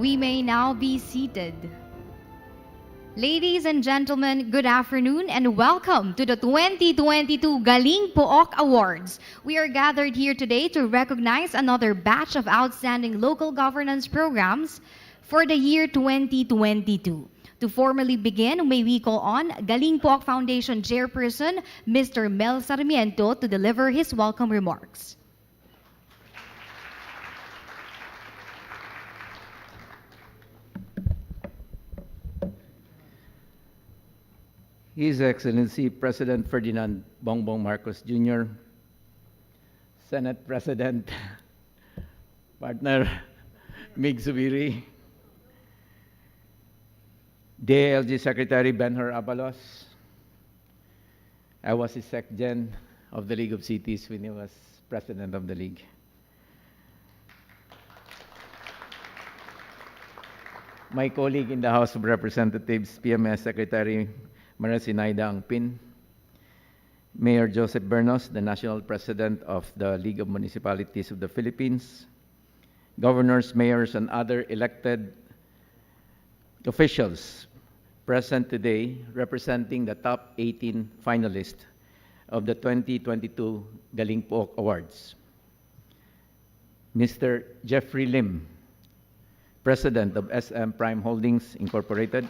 We may now be seated. Ladies and gentlemen, good afternoon and welcome to the 2022 Galing Pook Awards. We are gathered here today to recognize another batch of outstanding local governance programs for the year 2022. To formally begin, may we call on Galing Pook Foundation Chairperson, Mr. Mel Sarmiento, to deliver his welcome remarks. His Excellency President Ferdinand Bongbong Marcos Jr., Senate President, partner Mig Zubiri, DALG Secretary Benhur Abalos. I was his SecGen of the League of Cities when he was President of the League. My colleague in the House of Representatives, PMS Secretary Maria Sinaida Angpin, Mayor Joseph Bernos, the National President of the League of Municipalities of the Philippines, governors, mayors, and other elected officials present today representing the top 18 finalists of the 2022 Galing Pook Awards. Mr. Jeffrey Lim, President of SM Prime Holdings Incorporated,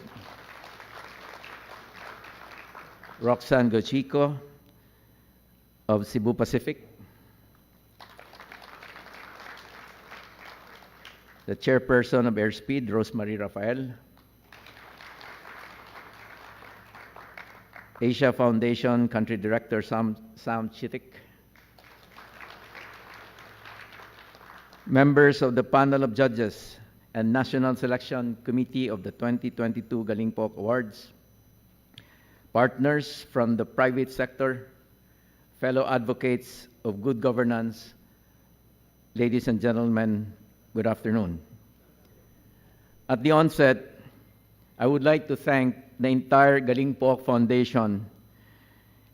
Roxanne Gochico of Cebu Pacific, the Chairperson of Airspeed, Rosemary Rafael, Asia Foundation Country Director Sam Chitik, members of the panel of judges and National Selection Committee of the 2022 Galing Pook Awards, partners from the private sector, fellow advocates of good governance, ladies and gentlemen, good afternoon. At the onset, I would like to thank the entire Galing Pook Foundation,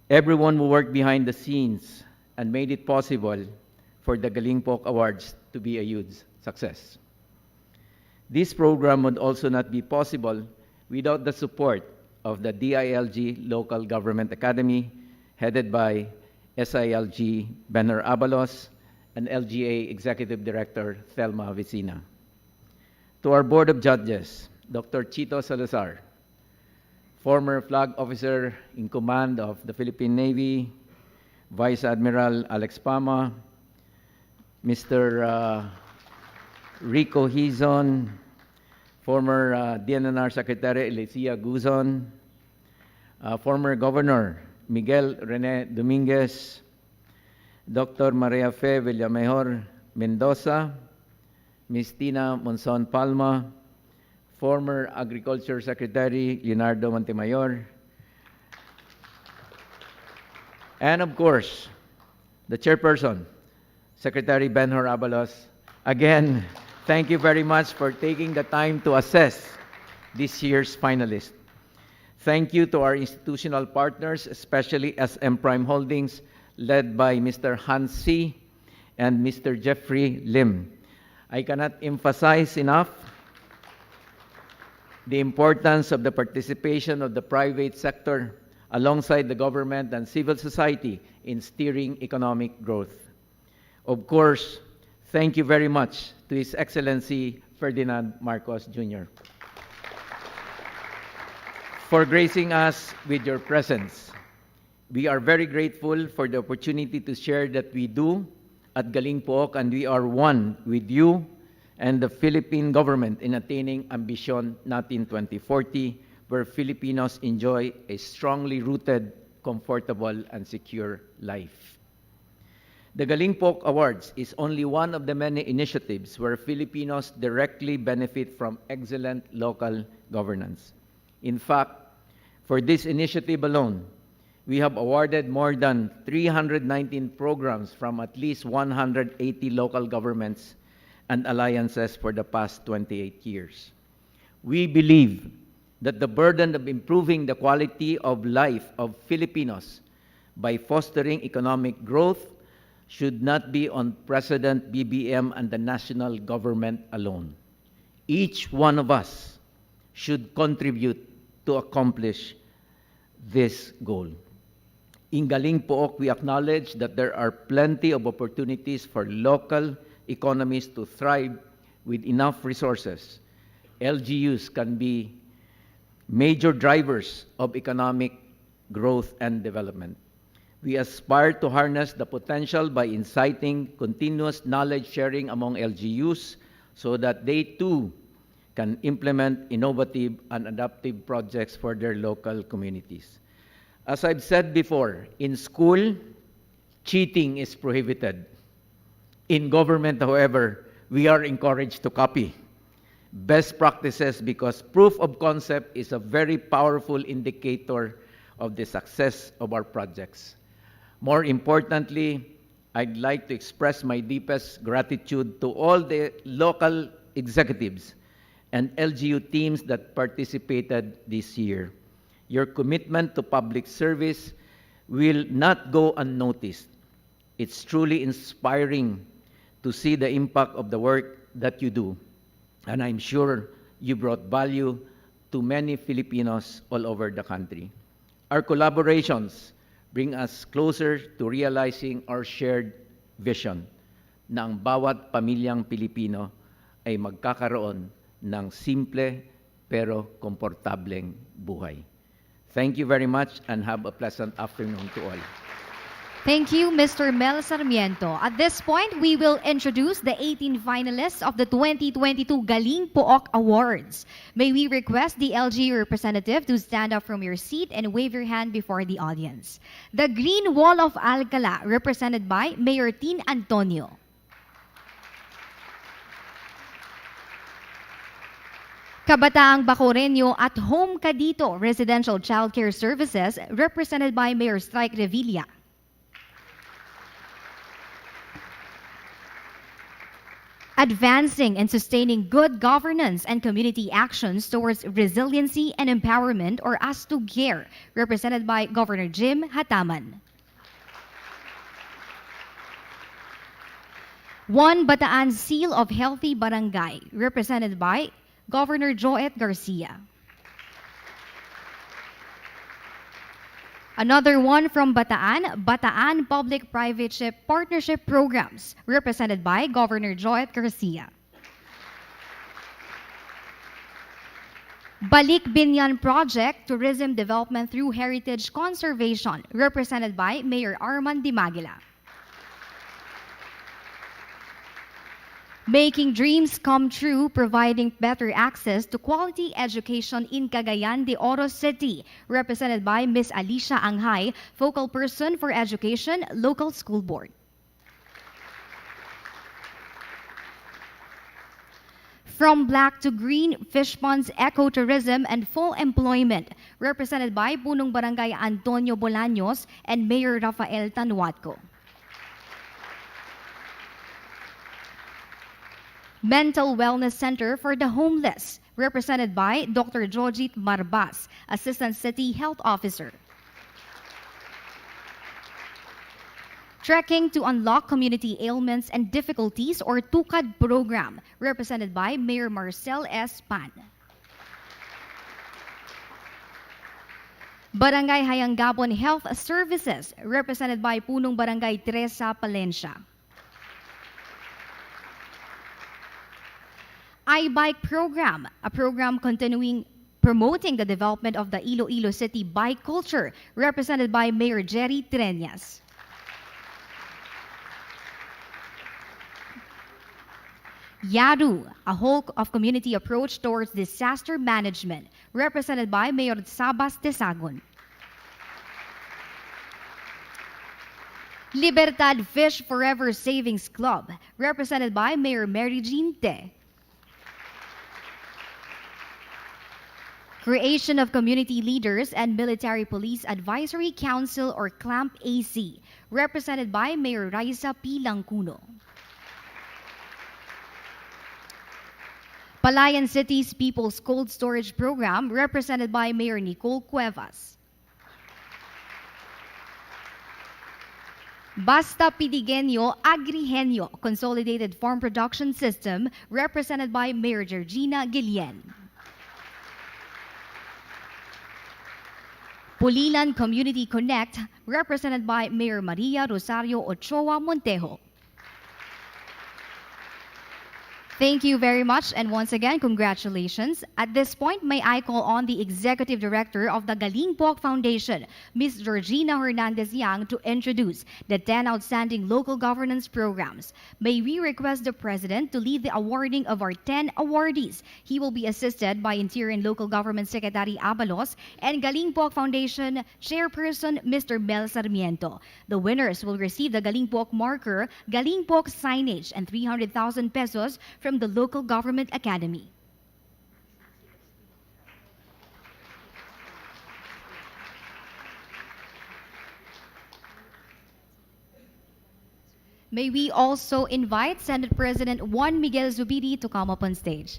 everyone who worked behind the scenes and made it possible for the Galing Pook Awards to be a huge success. This program would also not be possible without the support of the DILG Local Government Academy, headed by SILG Benhur Abalos and LGA Executive Director Thelma Vicina. To our Board of Judges, Dr. Chito Salazar, former Flag Officer in Command of the Philippine Navy, Vice Admiral Alex Pama, Mr. Rico Hizon, former DNR Secretary Elicia Guzon, former Governor Miguel Rene Dominguez, Dr. Maria Fe Villamejor Mendoza, Ms. Tina Monson Palma, former Agriculture Secretary Leonardo Montemayor, and of course, the Chairperson, Secretary Benhur Abalos. Again, thank you very much for taking the time to assess this year's finalists. Thank you to our institutional partners, especially SM Prime Holdings, led by Mr. Hans C. and Mr. Jeffrey Lim. I cannot emphasize enough the importance of the participation of the private sector alongside the government and civil society in steering economic growth. Of course, thank you very much to His Excellency Ferdinand Marcos Jr. for gracing us with your presence. We are very grateful for the opportunity to share that we do at Galing Pook, and we are one with you and the Philippine government in attaining Ambition Natin 2040, where Filipinos enjoy a strongly rooted, comfortable, and secure life. The Galing Pook Awards is only one of the many initiatives where Filipinos directly benefit from excellent local governance. In fact, for this initiative alone, we have awarded more than 319 programs from at least 180 local governments and alliances for the past 28 years. We believe that the burden of improving the quality of life of Filipinos by fostering economic growth should not be on President BBM and the national government alone. Each one of us should contribute to accomplish this goal. In Galing Pook, we acknowledge that there are plenty of opportunities for local economies to thrive with enough resources. LGUs can be major drivers of economic growth and development. We aspire to harness the potential by inciting continuous knowledge sharing among LGUs so that they too can implement innovative and adaptive projects for their local communities. As I've said before, in school, cheating is prohibited. In government, however, we are encouraged to copy best practices because proof of concept is a very powerful indicator of the success of our projects. More importantly, I'd like to express my deepest gratitude to all the local executives and LGU teams that participated this year. Your commitment to public service will not go unnoticed. It's truly inspiring to see the impact of the work that you do, and I'm sure you brought value to many Filipinos all over the country. Our collaborations bring us closer to realizing our shared vision na ang bawat pamilyang Pilipino ay magkakaroon ng simple pero komportableng buhay. Thank you very much and have a pleasant afternoon to all. Thank you, Mr. Mel Sarmiento. At this point, we will introduce the 18 finalists of the 2022 Galing Pook Awards. May we request the LGU representative to stand up from your seat and wave your hand before the audience. The Green Wall of Alcala, represented by Mayor Tin Antonio. Kabataang Bacoreño at Home Ka Dito Residential Childcare Services, represented by Mayor Strike Revilla. Advancing and sustaining good governance and community actions towards resiliency and empowerment, or ASTUGER, represented by Governor Jim Hataman. One Bataan Seal of Healthy Barangay, represented by Governor Joet Garcia. Another one from Bataan, Bataan Public-Private Partnership Programs, represented by Governor Joet Garcia. Balik Binyan Project, Tourism Development through Heritage Conservation, represented by Mayor Arman Dimagila. Making Dreams Come True, providing better access to quality education in Cagayan de Oro City, represented by Ms. Alicia Anghay, Focal Person for Education, Local School Board. From Black to Green, Fish Ponds Ecotourism and Full Employment, represented by Punong Barangay Antonio Bolaños and Mayor Rafael Tanuatco. Mental Wellness Center for the Homeless, represented by Dr. Jojit Marbas, Assistant City Health Officer. Trekking to Unlock Community Ailments and Difficulties, or TUKAD program, represented by Mayor Marcel S. Pan. Barangay Hayangabon Health Services, represented by Punong Barangay Teresa Palencia. iBike program, a program continuing promoting the development of the Iloilo City bike culture, represented by Mayor Jerry Treñas. YARU, a whole of community approach towards disaster management, represented by Mayor Sabas Tesagon. Libertad Fish Forever Savings Club, represented by Mayor Mary Jean Te. Creation of Community Leaders and Military Police Advisory Council, or CLAMP AC, represented by Mayor Raisa P. Langcuno. Palayan City's People's Cold Storage Program, represented by Mayor Nicole Cuevas. Basta Pidigenyo Agrihenyo Consolidated Farm Production System, represented by Mayor Georgina Guillen. Pulilan Community Connect, represented by Mayor Maria Rosario Ochoa Montejo. Thank you very much, and once again, congratulations. At this point, may I call on the Executive Director of the Galing Po Foundation, Ms. Georgina Hernandez-Yang, to introduce the 10 outstanding local governance programs. May we request the President to lead the awarding of our 10 awardees. He will be assisted by Interior and Local Government Secretary Abalos and Galing Po Foundation Chairperson Mr. Mel Sarmiento. The winners will receive the Galing Po marker, Galing Po signage, and 300,000 pesos from the Local Government Academy. May we also invite Senate President Juan Miguel Zubiri to come up on stage.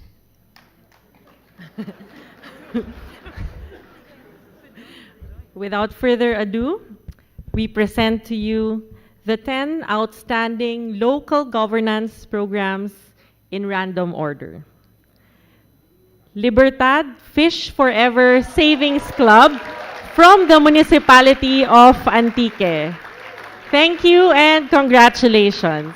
Without further ado, we present to you the 10 outstanding local governance programs in random order. Libertad Fish Forever Savings Club from the Municipality of Antique. Thank you and congratulations.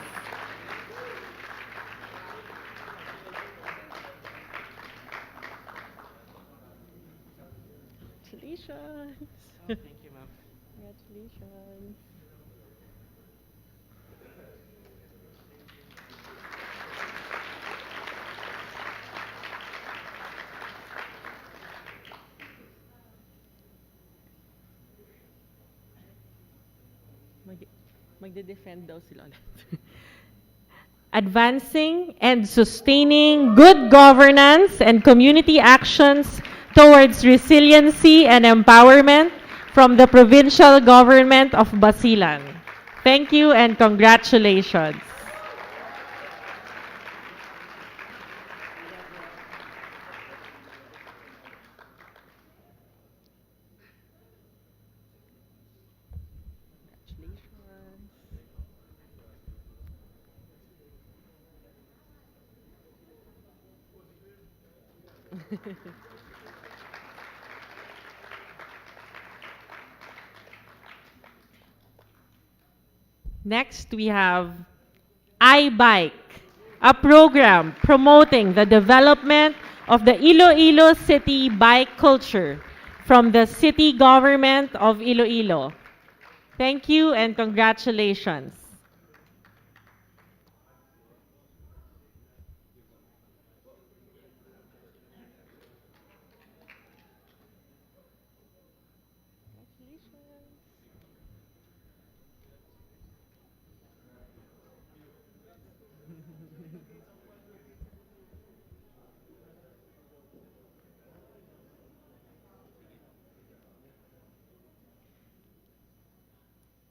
Congratulations. Thank you, ma'am. Congratulations. Magde-defend daw sila ulit. Advancing and sustaining good governance and community actions towards resiliency and empowerment from the provincial government of Basilan. Thank you and congratulations. Next, we have iBike, a program promoting the development of the Iloilo City bike culture from the city government of Iloilo. Thank you and congratulations.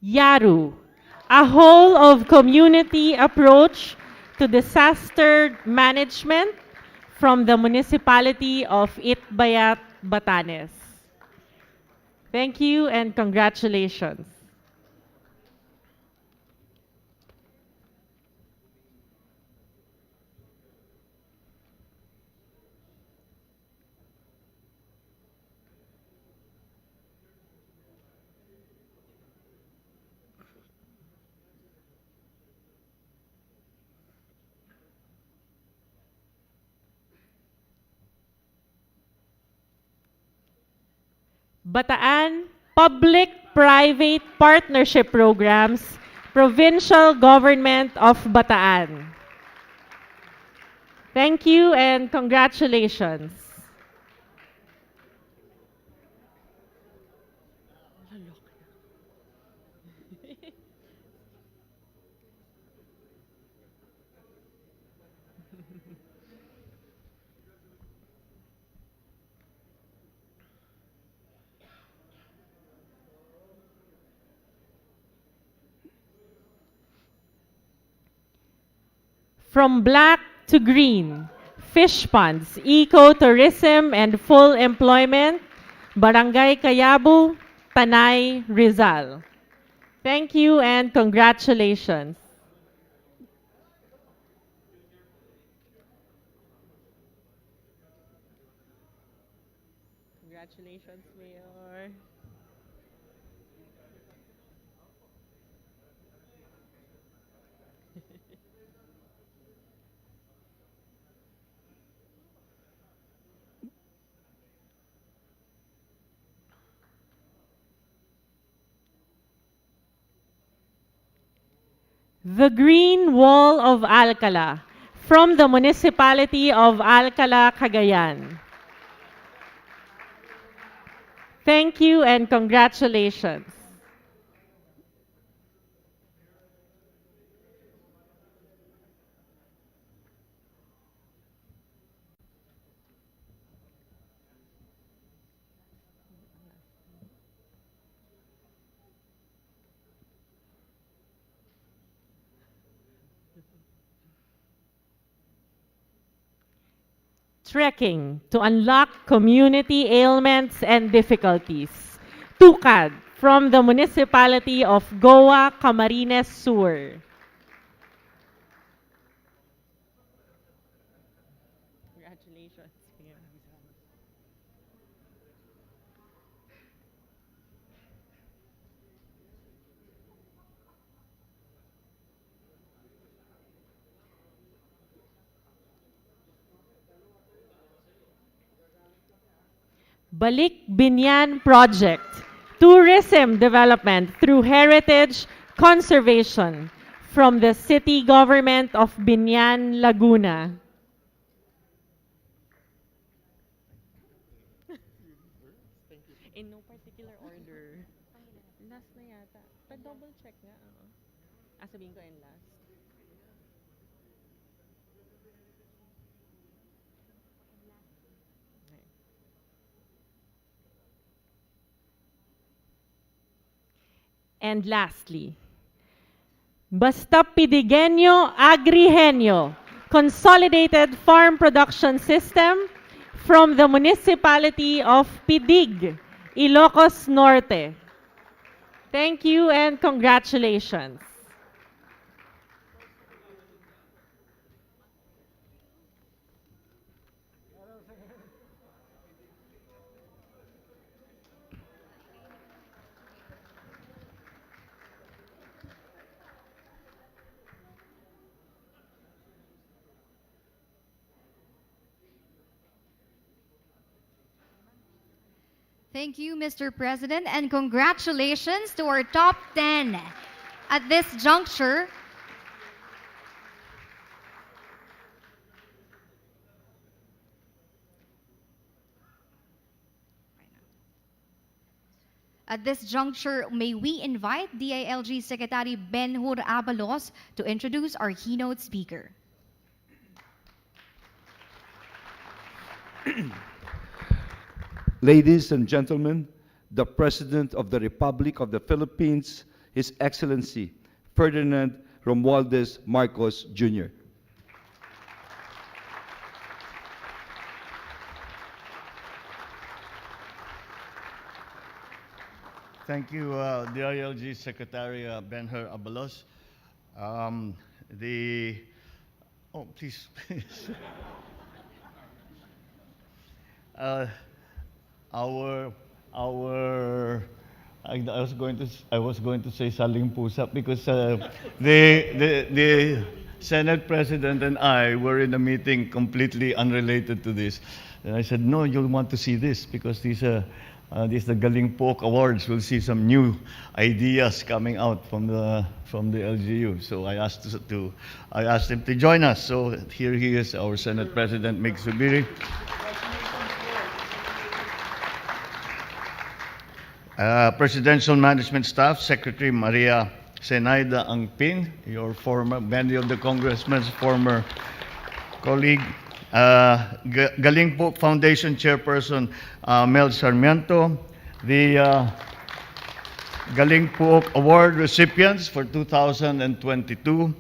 Yaru, a whole of community approach to disaster management from the municipality of Itbayat, Batanes. Thank you and congratulations. Bataan Public-Private Partnership Programs, Provincial Government of Bataan. Thank you and congratulations. From black to green, fish ponds, ecotourism, and full employment, Barangay Kayabu, Tanay, Rizal. Thank you and congratulations. Congratulations, Mayor. The Green Wall of Alcala from the Municipality of Alcala, Cagayan. Thank you and congratulations. Trekking to unlock community ailments and difficulties. Tukad from the Municipality of Goa, Camarines Sur. Congratulations. Balik Binyan Project, tourism development through heritage conservation from the city government of Binyan, Laguna. In no particular order. Last na yata. Pa-double check nga. Sabihin ko yung last. And lastly, Basta Pidigenyo Agrihenyo, Consolidated Farm Production System from the Municipality of Pidig, Ilocos Norte. Thank you and congratulations. Thank you, Mr. President, and congratulations to our top 10. At this juncture, may we invite DILG Secretary Benhur Abalos to introduce our keynote speaker. Ladies and gentlemen, the President of the Republic of the Philippines, His Excellency Ferdinand Romualdez Marcos Jr. Thank you, DILG Secretary Benhur Abalos. Oh, please. our I was going to say saling pusa because the Senate President and I were in a meeting completely unrelated to this, and I said, no, you'll want to see this because these the Galing Pook Awards will see some new ideas coming out from the LGU. So I asked him to join us. So here he is, our Senate President Mig Zubiri. Presidential Management Staff, Secretary Maria Zenaida Angpin, many of the congressmen's former colleague. Galing Pook Foundation Chairperson Mel Sarmiento, the Galing Pook Award recipients for 2022,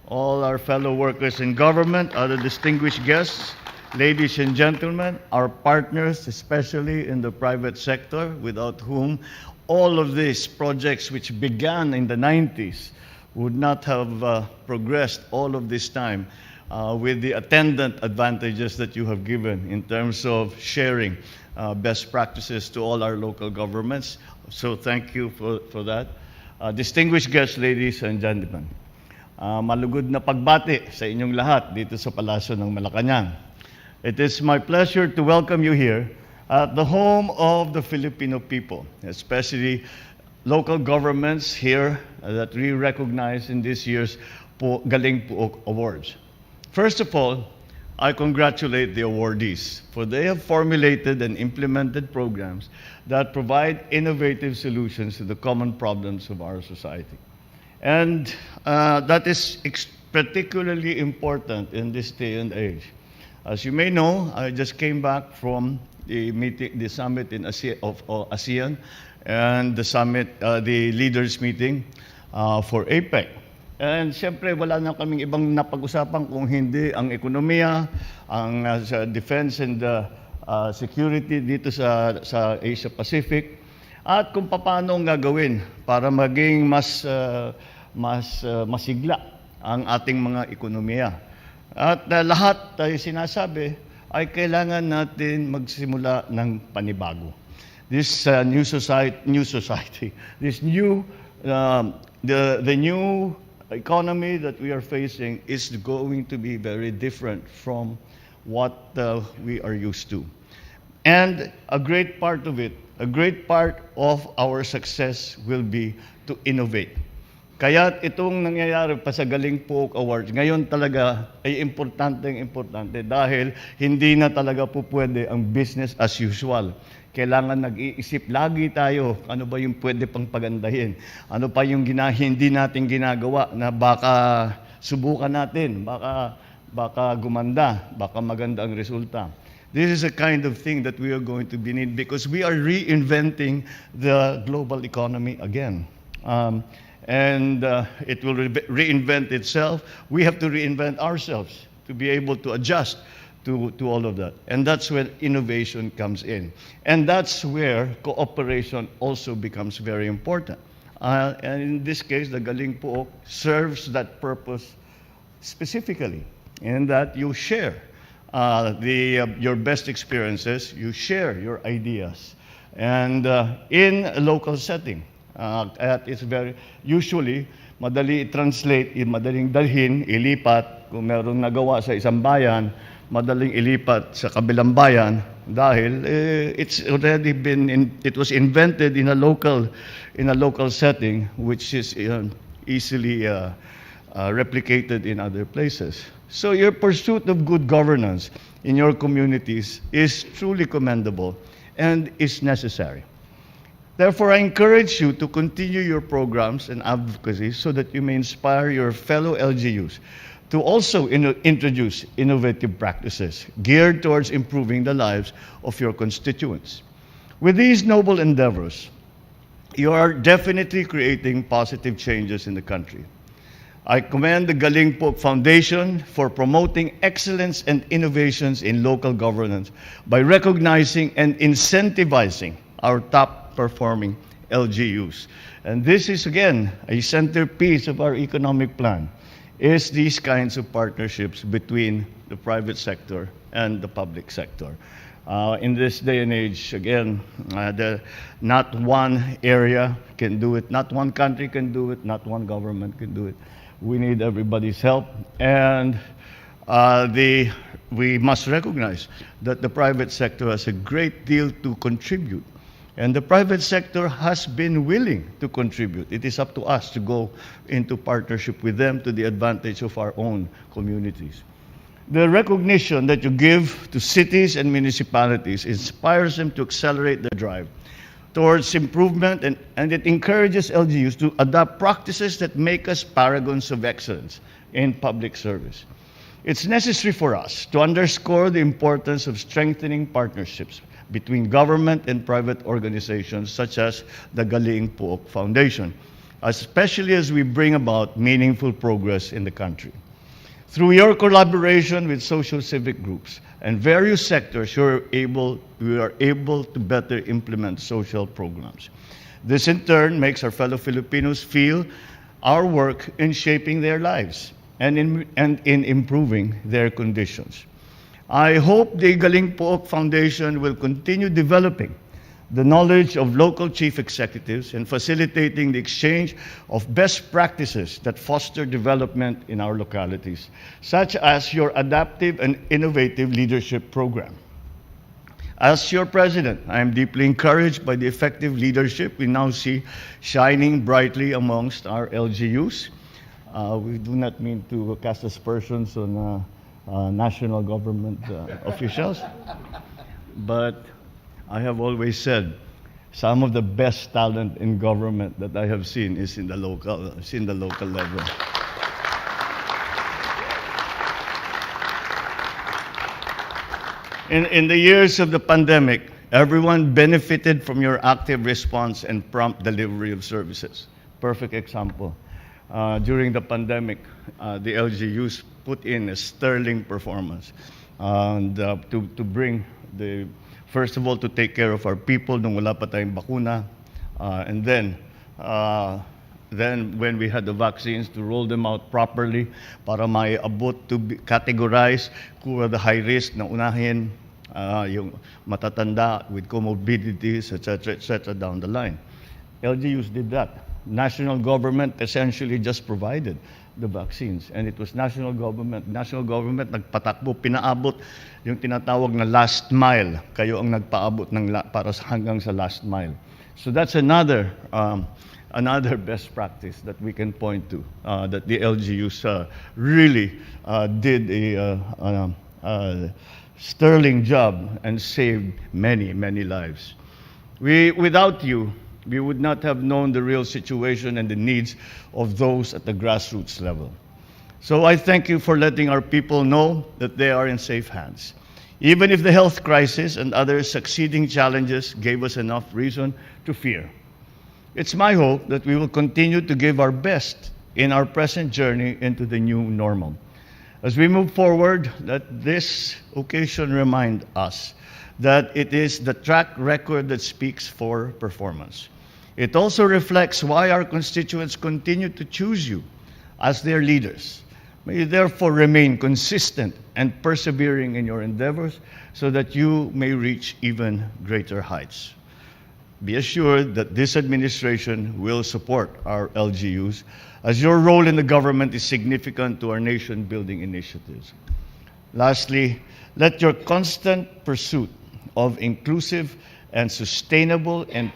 all our fellow workers in government, other distinguished guests, ladies and gentlemen, our partners, especially in the private sector, without whom all of these projects which began in the 90s would not have progressed all of this time with the attendant advantages that you have given in terms of sharing best practices to all our local governments. So thank you for that. Distinguished guests, ladies and gentlemen, malugod na pagbati sa inyong lahat dito sa Palasyo ng Malacanan. It is my pleasure to welcome you here at the home of the Filipino people, especially local governments here that we recognize in this year's Galing Pook Awards. First of all, I congratulate the awardees, for they have formulated and implemented programs that provide innovative solutions to the common problems of our society. And that is particularly important in this day and age. As you may know, I just came back from the meeting, the summit in ASEAN, and the summit, the leaders meeting for APEC. And siyempre, wala na kaming ibang napag-usapan kung hindi ang ekonomiya, ang sa defense and security dito sa Asia Pacific, at kung paano gagawin para maging mas masigla ang ating mga ekonomiya. At lahat tayo sinasabi ay kailangan natin magsimula ng panibago. This new society, this new, the new economy that we are facing is going to be very different from what we are used to. And a great part of it, a great part of our success will be to innovate. Kaya itong nangyayari pa sa Galing Pook Awards, ngayon talaga ay importante dahil hindi na talaga po pwede ang business as usual. Kailangan nag-iisip lagi tayo, ano ba yung pwede pang pagandahin? Ano pa yung hindi natin ginagawa na baka subukan natin, baka gumanda, baka maganda ang resulta. This is a kind of thing that we are going to be need because we are reinventing the global economy again. And it will reinvent itself. We have to reinvent ourselves to be able to adjust to all of that. And that's where innovation comes in. And that's where cooperation also becomes very important. And in this case, the Galing Pook serves that purpose specifically, in that you share your best experiences, you share your ideas, and in a local setting. It's very, usually, madali i-translate, madaling dalhin, ilipat, kung meron nagawa sa isang bayan, madaling ilipat sa kabilang bayan dahil it's already it was invented in a local setting which is easily replicated in other places. So your pursuit of good governance in your communities is truly commendable and is necessary. Therefore, I encourage you to continue your programs and advocacy so that you may inspire your fellow LGUs to also introduce innovative practices geared towards improving the lives of your constituents. With these noble endeavors, you are definitely creating positive changes in the country. I commend the Galing Pook Foundation for promoting excellence and innovations in local governance by recognizing and incentivizing our top-performing LGUs. And this is, again, a centerpiece of our economic plan, is these kinds of partnerships between the private sector and the public sector. In this day and age, again, not one area can do it, not one country can do it, not one government can do it. We need everybody's help, and we must recognize that the private sector has a great deal to contribute. And the private sector has been willing to contribute. It is up to us to go into partnership with them to the advantage of our own communities. The recognition that you give to cities and municipalities inspires them to accelerate their drive towards improvement, and it encourages LGUs to adopt practices that make us paragons of excellence in public service. It's necessary for us to underscore the importance of strengthening partnerships between government and private organizations such as the Galing Pook Foundation, especially as we bring about meaningful progress in the country. Through your collaboration with social civic groups and various sectors, we are able to better implement social programs. This in turn makes our fellow Filipinos feel our work in shaping their lives and in improving their conditions. I hope the Galing Pook Foundation will continue developing the knowledge of local chief executives and facilitating the exchange of best practices that foster development in our localities, such as your adaptive and innovative leadership program. As your president, I am deeply encouraged by the effective leadership we now see shining brightly amongst our LGUs. We do not mean to cast aspersions on national government officials, but I have always said some of the best talent in government that I have seen is in the local level. In the years of the pandemic, everyone benefited from your active response and prompt delivery of services. Perfect example. During the pandemic, the LGUs put in a sterling performance and to bring first of all, to take care of our people nung wala pa tayong bakuna, and then when we had the vaccines, to roll them out properly para maiabot to categorize who are the high risk na unahin, yung matatanda with comorbidities, etc., down the line. LGUs did that. National government essentially just provided the vaccines, and it was national government nagpatakbo, pinaabot yung tinatawag na last mile. Kayo ang nagpaabot para hanggang sa last mile. So that's another best practice that we can point to, that the LGUs really did a sterling job and saved many, many lives. Without you, we would not have known the real situation and the needs of those at the grassroots level. So I thank you for letting our people know that they are in safe hands. Even if the health crisis and other succeeding challenges gave us enough reason to fear. It's my hope that we will continue to give our best in our present journey into the new normal. As we move forward, let this occasion remind us that it is the track record that speaks for performance. It also reflects why our constituents continue to choose you as their leaders. May you therefore remain consistent and persevering in your endeavors so that you may reach even greater heights. Be assured that this administration will support our LGUs as your role in the government is significant to our nation-building initiatives. Lastly, let your constant pursuit of inclusive and sustainable and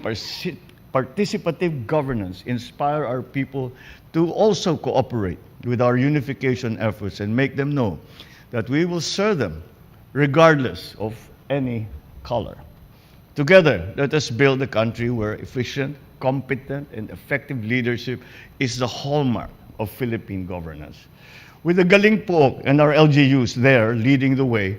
participative governance inspire our people to also cooperate with our unification efforts and make them know that we will serve them regardless of any color. Together, let us build a country where efficient, competent, and effective leadership is the hallmark of Philippine governance. With the Galing Pook and our LGUs there leading the way,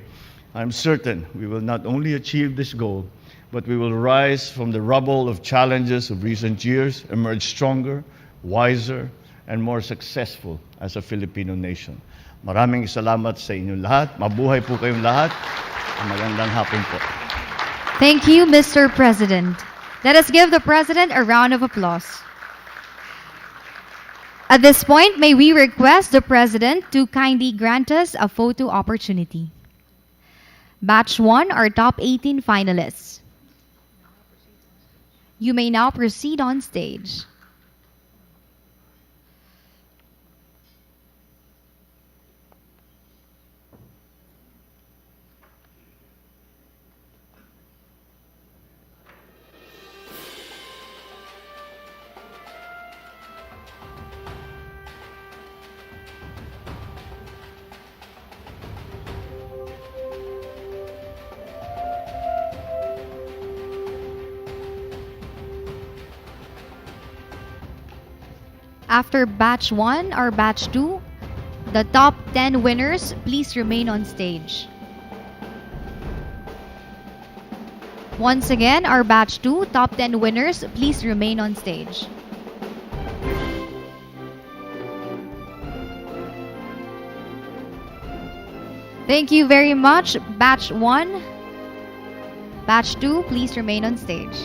I'm certain we will not only achieve this goal, but we will rise from the rubble of challenges of recent years, emerge stronger, wiser, and more successful as a Filipino nation. Maraming salamat sa inyong lahat. Mabuhay po kayong lahat. Magandang hapon po. Thank you, Mr. President. Let us give the President a round of applause. At this point, may we request the President to kindly grant us a photo opportunity. Batch 1 are top 18 finalists. You may now proceed on stage. After batch 1 or batch 2, the top 10 winners, please remain on stage. Once again, our batch 2, top 10 winners, please remain on stage. Thank you very much, Batch 1. Batch 2, please remain on stage.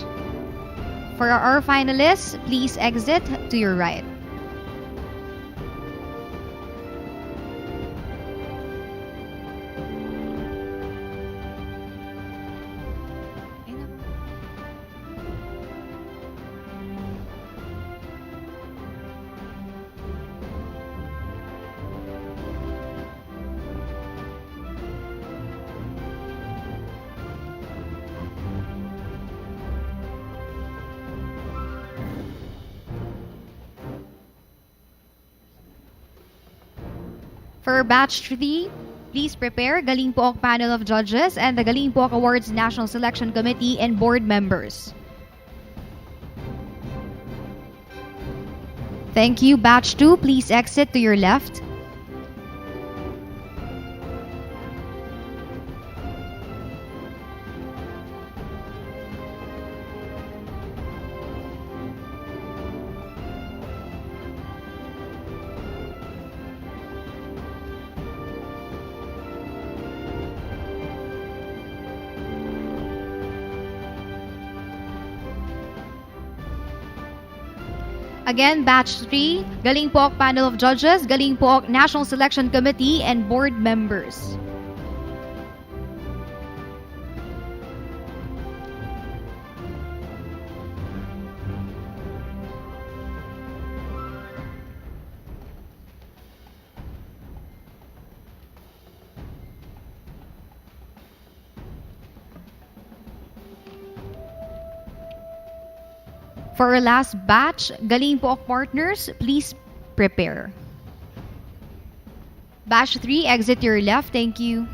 For our finalists, please exit to your right. For Batch 3, please prepare Galing Pook panel of judges and the Galing Pook Awards National Selection Committee and board members. Thank you. Batch 2, please exit to your left. Again, Batch 3, Galing Pook panel of judges, Galing Pook National Selection Committee, and board members. For our last batch, Galing Pook partners, please prepare. Batch 3, exit your left. Thank you.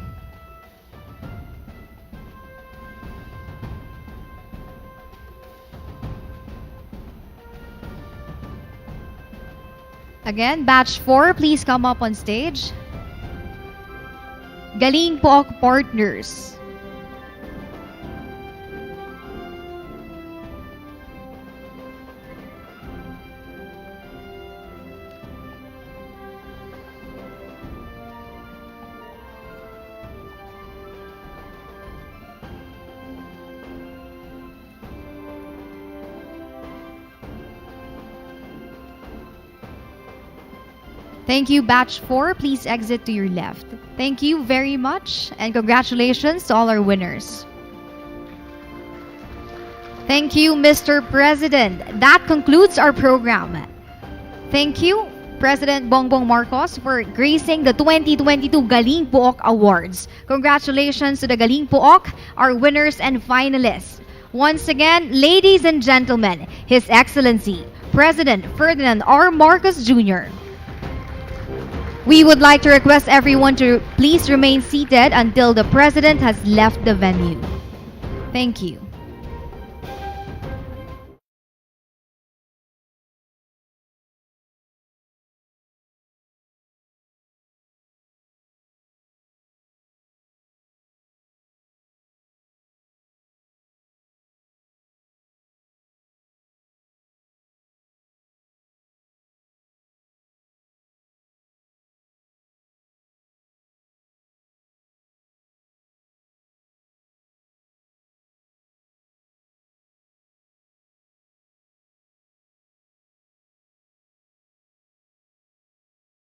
Again, Batch 4, please come up on stage. Galing Pook partners. Thank you, Batch 4. Please exit to your left. Thank you very much, and congratulations to all our winners. Thank you, Mr. President. That concludes our program. Thank you, President Bongbong Marcos, for gracing the 2022 Galing Pook Awards. Congratulations to the Galing Pook, our winners and finalists. Once again, ladies and gentlemen, His Excellency, President Ferdinand R. Marcos Jr. We would like to request everyone to please remain seated until the President has left the venue. Thank you.